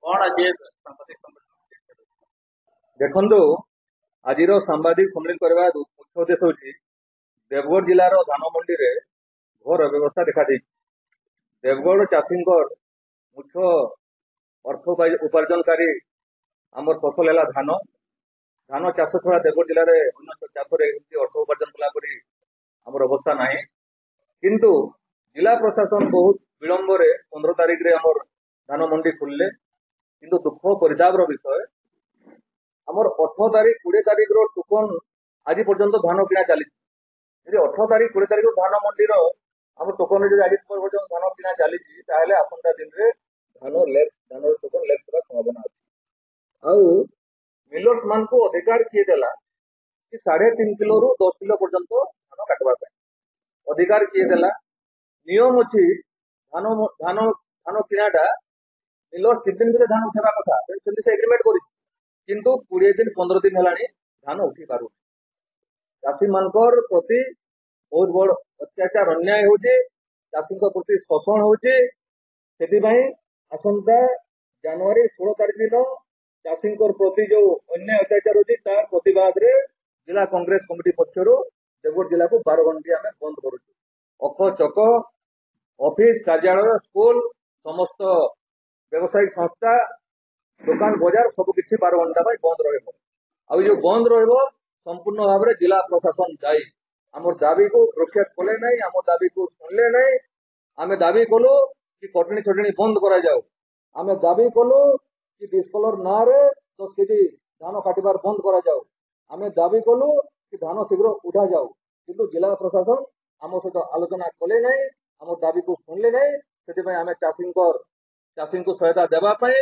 कौन आज ये सांबादिक सम्मेलन देखो आज सांबादिक सम्मेलन करवा मुख्य उद्देश्य हूँ देवगढ़ जिलार धान मंडी रे घोर अव्यवस्था देखा दी। देवगढ़ चाषी मुख्य अर्थ उपार्जनकारी आमर फसल है धान। धान चाष छड़ा देवगढ़ जिले में अन्य चाष अर्थ उपार्जन कलापरी आमर अवस्था ना किंतु जिला प्रशासन बहुत विलंब 15 तारिख रे आमर धान मंडी खुलले किंतु दुख परितापर विषय आमर 18 तारिख 20 तारिख रो टोकन आज पर्यंत धान किना चली। 18 तारिख 20 तारिख धान मंडी आम टोकन आज पर्यंत धान किना चली आसंता दिन रे धान टोकन लेफ्ट होगा संभावना अच्छी। आउ मिलर्स मान को अधिकार किए देला कि 3.5 किलो रु 10 किलो पर्यंत धान काटवा अधिकार किए देला। नियम अच्छी धान धान धान किनाटा मिलर्स 3 दिन धान उठेबा कथा से एग्रीमेंट कर किंतु 20 दिन 15 दिन है धान उठी पार चाषी मानकर प्रति बहुत बड़ अत्याचार अन्याय होचे। चाषी प्रति शोषण होचे। आसंता जनवरी 16 तारिख दिन चाषी प्रति जो अन्याय अत्याचार होची तार प्रतिवाद रे जिला कांग्रेस कमिटी पक्षर देवगढ़ जिला को 12 घंटे आम बंद करूँ। अख चक ऑफिस कार्यालय स्कूल समस्त व्यवसायिक संस्था दुकान बजार सबकि 12 घंटा बंद रही बंद संपूर्ण भाव में जिला प्रशासन दायी। आम दाबी को प्रोक्षेप कले ना आम दाबी को शुणले ना। आम दाबी कलु कि कटनी छटनी बंद करा जाऊ। आम दाबी कलु कि डिस्कलर ना 10 केजी धान काटिबार बंद करा जाऊ। आम दाबी कलु कि धान शीघ्र उठा जाऊ किंतु जिला प्रशासन आम सहित आलोचना कले ना आम दाबी को शुणले ना। से आम चाषी को सहायता देवाई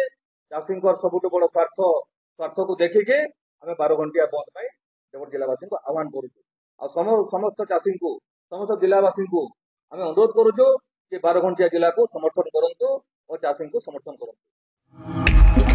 चाषी सबुठ बड़ स्वार्थ को देखिकी आम 12 घंटिया बंद पाई देवगढ़ जिलावासी को आह्वान करुँ। समस्त चाषी को समस्त जिलावासी को आम अनुरोध करुँ कि 12 घंटिया जिला को समर्थन करूँ और चाषी को समर्थन करूँ।